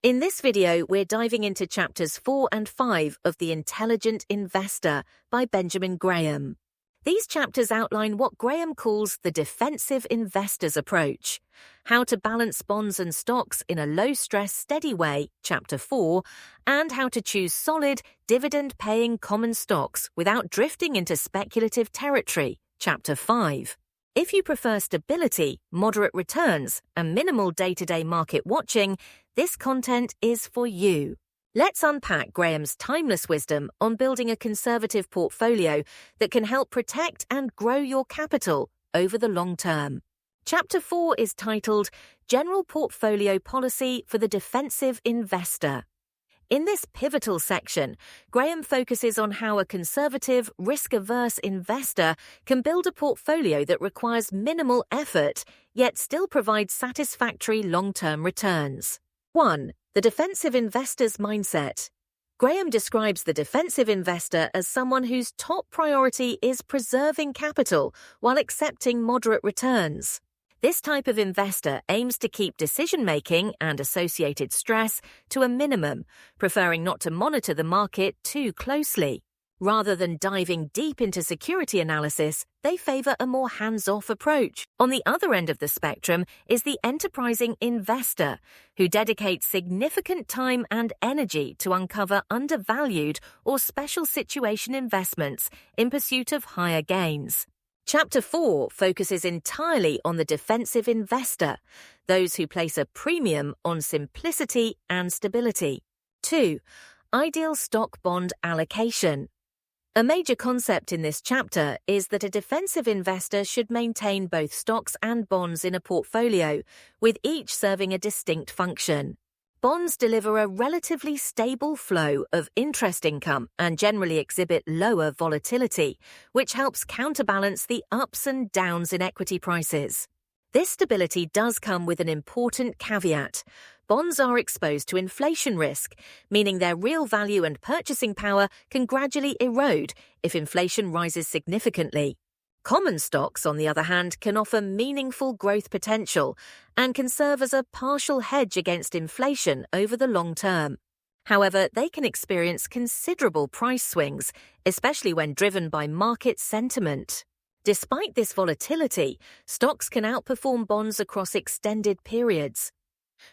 In this video, we're diving into chapters 4 and 5 of The Intelligent Investor by Benjamin Graham. These chapters outline what Graham calls the defensive investor's approach, how to balance bonds and stocks in a low-stress, steady way, chapter 4, and how to choose solid, dividend-paying common stocks without drifting into speculative territory, chapter 5. If you prefer stability, moderate returns, and minimal day-to-day market watching, this content is for you. Let's unpack Graham's timeless wisdom on building a conservative portfolio that can help protect and grow your capital over the long term. Chapter 4 is titled General Portfolio Policy for the Defensive Investor. In this pivotal section, Graham focuses on how a conservative, risk-averse investor can build a portfolio that requires minimal effort, yet still provides satisfactory long-term returns. 1. The defensive investor's mindset. Graham describes the defensive investor as someone whose top priority is preserving capital while accepting moderate returns. This type of investor aims to keep decision-making and associated stress to a minimum, preferring not to monitor the market too closely. Rather than diving deep into security analysis, they favor a more hands-off approach. On the other end of the spectrum is the enterprising investor, who dedicates significant time and energy to uncover undervalued or special situation investments in pursuit of higher gains. Chapter 4 focuses entirely on the defensive investor, those who place a premium on simplicity and stability. 2. Ideal stock-bond allocation. A major concept in this chapter is that a defensive investor should maintain both stocks and bonds in a portfolio, with each serving a distinct function. Bonds deliver a relatively stable flow of interest income and generally exhibit lower volatility, which helps counterbalance the ups and downs in equity prices. This stability does come with an important caveat. Bonds are exposed to inflation risk, meaning their real value and purchasing power can gradually erode if inflation rises significantly. Common stocks, on the other hand, can offer meaningful growth potential and can serve as a partial hedge against inflation over the long term. However, they can experience considerable price swings, especially when driven by market sentiment. Despite this volatility, stocks can outperform bonds across extended periods,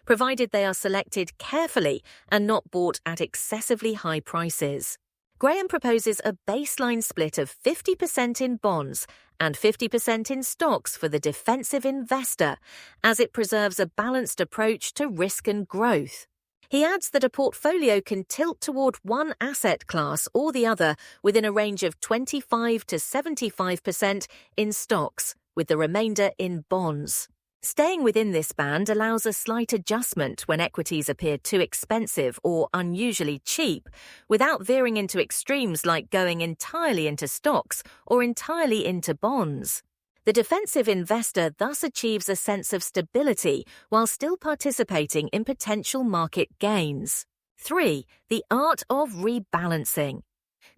provided they are selected carefully and not bought at excessively high prices. Graham proposes a baseline split of 50% in bonds and 50% in stocks for the defensive investor, as it preserves a balanced approach to risk and growth. He adds that a portfolio can tilt toward one asset class or the other within a range of 25 to 75% in stocks, with the remainder in bonds. Staying within this band allows a slight adjustment when equities appear too expensive or unusually cheap, without veering into extremes like going entirely into stocks or entirely into bonds. The defensive investor thus achieves a sense of stability while still participating in potential market gains. 3. The Art of Rebalancing.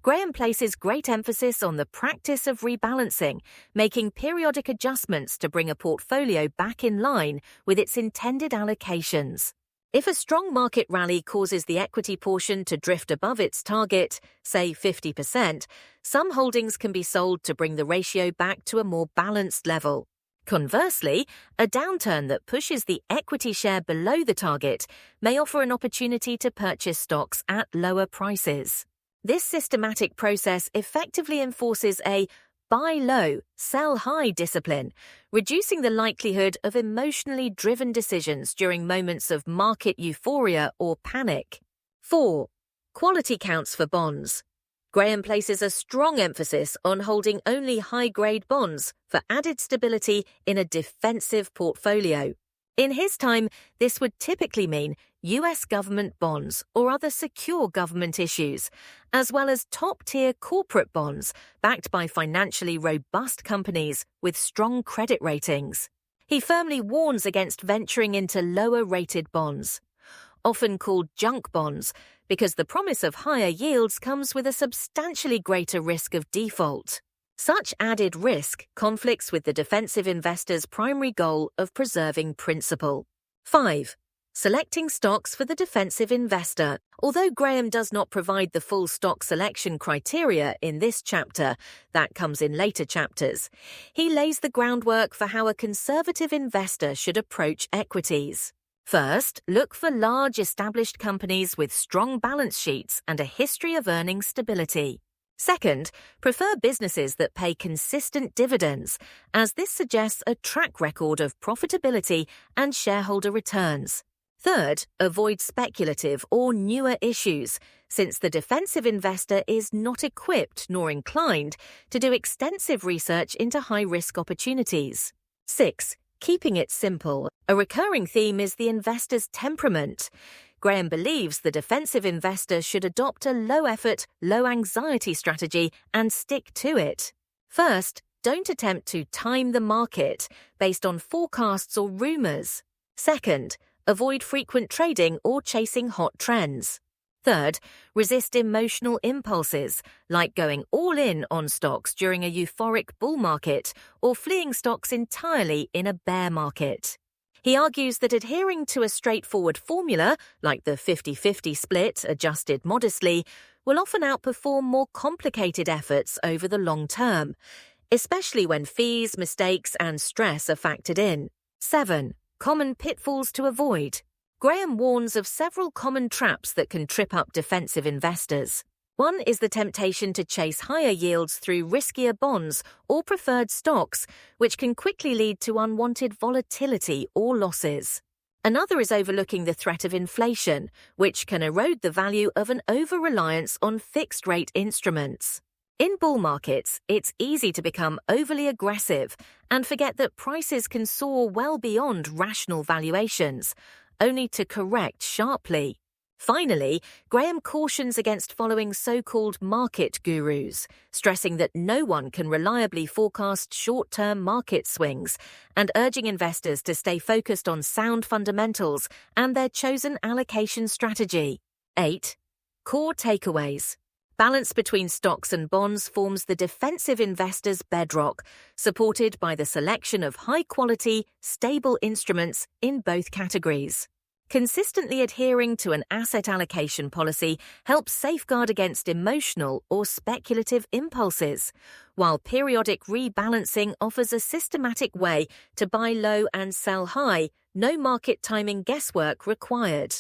Graham places great emphasis on the practice of rebalancing, making periodic adjustments to bring a portfolio back in line with its intended allocations. If a strong market rally causes the equity portion to drift above its target, say 50%, some holdings can be sold to bring the ratio back to a more balanced level. Conversely, a downturn that pushes the equity share below the target may offer an opportunity to purchase stocks at lower prices. This systematic process effectively enforces a buy low, sell high discipline, reducing the likelihood of emotionally driven decisions during moments of market euphoria or panic. 4. Quality counts for bonds. Graham places a strong emphasis on holding only high-grade bonds for added stability in a defensive portfolio. In his time, this would typically mean US government bonds or other secure government issues, as well as top-tier corporate bonds backed by financially robust companies with strong credit ratings. He firmly warns against venturing into lower-rated bonds, often called junk bonds, because the promise of higher yields comes with a substantially greater risk of default. Such added risk conflicts with the defensive investor's primary goal of preserving principal. 5. Selecting stocks for the defensive investor. Although Graham does not provide the full stock selection criteria in this chapter, that comes in later chapters, he lays the groundwork for how a conservative investor should approach equities. First, look for large established companies with strong balance sheets and a history of earnings stability. Second, prefer businesses that pay consistent dividends, as this suggests a track record of profitability and shareholder returns. Third, avoid speculative or newer issues, since the defensive investor is not equipped nor inclined to do extensive research into high-risk opportunities. 6. Keeping it simple. A recurring theme is the investor's temperament. Graham believes the defensive investor should adopt a low-effort, low-anxiety strategy and stick to it. First, don't attempt to time the market based on forecasts or rumors. Second, avoid frequent trading or chasing hot trends. Third, resist emotional impulses, like going all in on stocks during a euphoric bull market or fleeing stocks entirely in a bear market. He argues that adhering to a straightforward formula, like the 50-50 split adjusted modestly, will often outperform more complicated efforts over the long term, especially when fees, mistakes, and stress are factored in. 7. Common pitfalls to avoid. Graham warns of several common traps that can trip up defensive investors. One is the temptation to chase higher yields through riskier bonds or preferred stocks, which can quickly lead to unwanted volatility or losses. Another is overlooking the threat of inflation, which can erode the value of an over-reliance on fixed-rate instruments. In bull markets, it's easy to become overly aggressive and forget that prices can soar well beyond rational valuations, only to correct sharply. Finally, Graham cautions against following so-called market gurus, stressing that no one can reliably forecast short-term market swings and urging investors to stay focused on sound fundamentals and their chosen allocation strategy. 8. Core takeaways. Balance between stocks and bonds forms the defensive investor's bedrock, supported by the selection of high-quality, stable instruments in both categories. Consistently adhering to an asset allocation policy helps safeguard against emotional or speculative impulses, while periodic rebalancing offers a systematic way to buy low and sell high, no market timing guesswork required.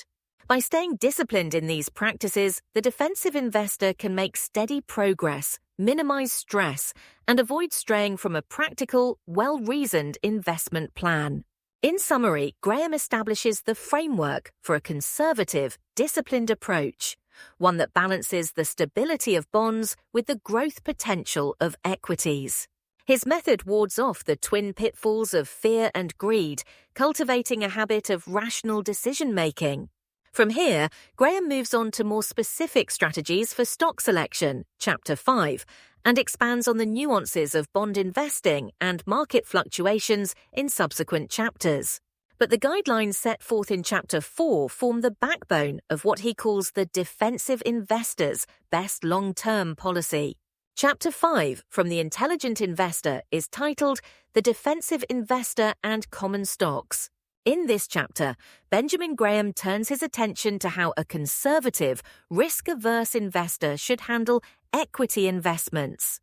By staying disciplined in these practices, the defensive investor can make steady progress, minimize stress, and avoid straying from a practical, well-reasoned investment plan. In summary, Graham establishes the framework for a conservative, disciplined approach, one that balances the stability of bonds with the growth potential of equities. His method wards off the twin pitfalls of fear and greed, cultivating a habit of rational decision-making. From here, Graham moves on to more specific strategies for stock selection, Chapter 5, and expands on the nuances of bond investing and market fluctuations in subsequent chapters. But the guidelines set forth in Chapter 4 form the backbone of what he calls the defensive investor's best long-term policy. Chapter 5 from The Intelligent Investor is titled The Defensive Investor and Common Stocks. In this chapter, Benjamin Graham turns his attention to how a conservative, risk-averse investor should handle equity investments.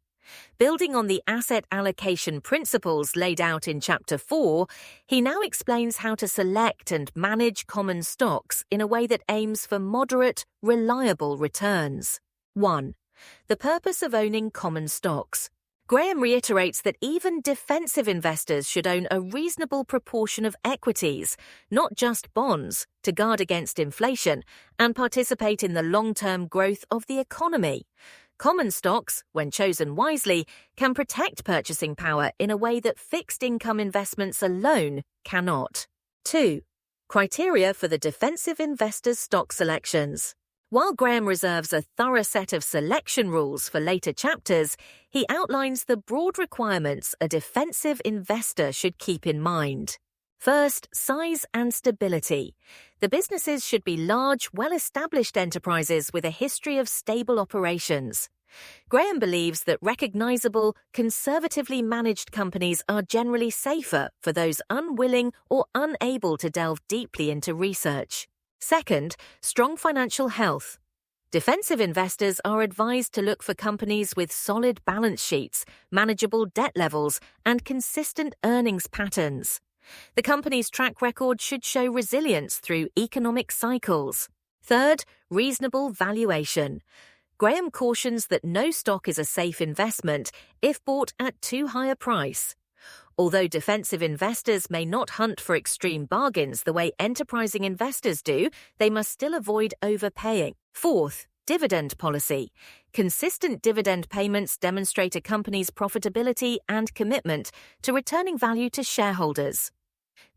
Building on the asset allocation principles laid out in Chapter 4, he now explains how to select and manage common stocks in a way that aims for moderate, reliable returns. 1. The purpose of owning common stocks. Graham reiterates that even defensive investors should own a reasonable proportion of equities, not just bonds, to guard against inflation and participate in the long-term growth of the economy. Common stocks, when chosen wisely, can protect purchasing power in a way that fixed income investments alone cannot. 2. Criteria for the defensive investor's stock selections. While Graham reserves a thorough set of selection rules for later chapters, he outlines the broad requirements a defensive investor should keep in mind. First, size and stability. The businesses should be large, well-established enterprises with a history of stable operations. Graham believes that recognizable, conservatively managed companies are generally safer for those unwilling or unable to delve deeply into research. Second, strong financial health. Defensive investors are advised to look for companies with solid balance sheets, manageable debt levels, and consistent earnings patterns. The company's track record should show resilience through economic cycles. Third, reasonable valuation. Graham cautions that no stock is a safe investment if bought at too high a price. Although defensive investors may not hunt for extreme bargains the way enterprising investors do, they must still avoid overpaying. Fourth, dividend policy. Consistent dividend payments demonstrate a company's profitability and commitment to returning value to shareholders.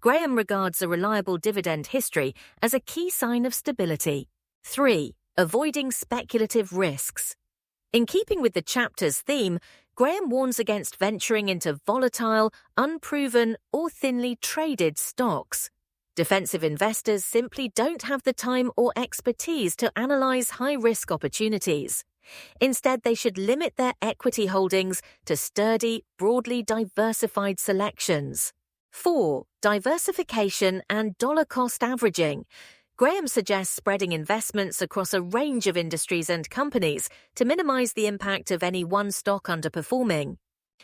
Graham regards a reliable dividend history as a key sign of stability. 3. Avoiding speculative risks. In keeping with the chapter's theme, Graham warns against venturing into volatile, unproven, or thinly traded stocks. Defensive investors simply don't have the time or expertise to analyze high-risk opportunities. Instead, they should limit their equity holdings to sturdy, broadly diversified selections. 4. Diversification and dollar-cost averaging. Graham suggests spreading investments across a range of industries and companies to minimize the impact of any one stock underperforming.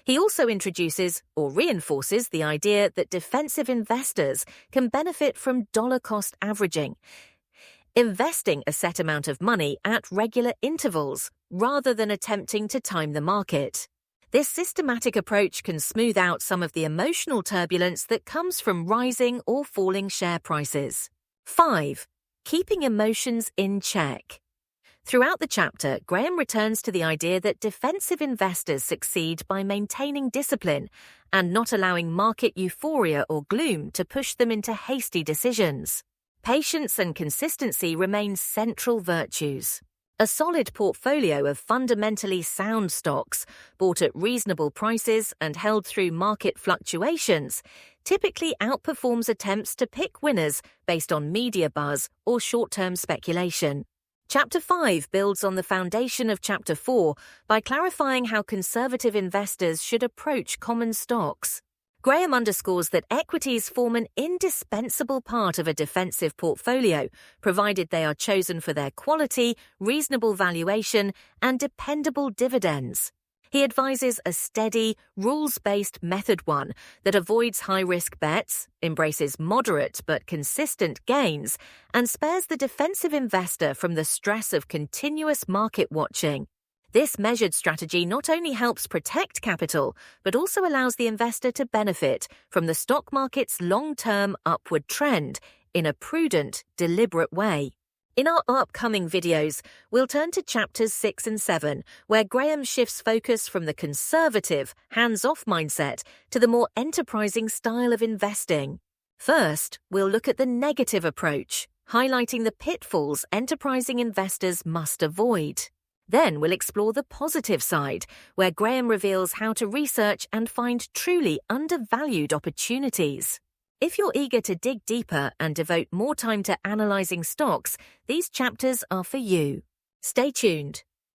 He also introduces or reinforces the idea that defensive investors can benefit from dollar-cost averaging, investing a set amount of money at regular intervals rather than attempting to time the market. This systematic approach can smooth out some of the emotional turbulence that comes from rising or falling share prices. 5. Keeping emotions in check. Throughout the chapter, Graham returns to the idea that defensive investors succeed by maintaining discipline and not allowing market euphoria or gloom to push them into hasty decisions. Patience and consistency remain central virtues. A solid portfolio of fundamentally sound stocks, bought at reasonable prices and held through market fluctuations, typically outperforms attempts to pick winners based on media buzz or short-term speculation. Chapter 5 builds on the foundation of Chapter 4 by clarifying how conservative investors should approach common stocks. Graham underscores that equities form an indispensable part of a defensive portfolio, provided they are chosen for their quality, reasonable valuation, and dependable dividends. He advises a steady, rules-based method one that avoids high-risk bets, embraces moderate but consistent gains, and spares the defensive investor from the stress of continuous market watching. This measured strategy not only helps protect capital, but also allows the investor to benefit from the stock market's long-term upward trend in a prudent, deliberate way. In our upcoming videos, we'll turn to chapters 6 and 7, where Graham shifts focus from the conservative, hands-off mindset to the more enterprising style of investing. First, we'll look at the negative approach, highlighting the pitfalls enterprising investors must avoid. Then we'll explore the positive side, where Graham reveals how to research and find truly undervalued opportunities. If you're eager to dig deeper and devote more time to analyzing stocks, these chapters are for you. Stay tuned.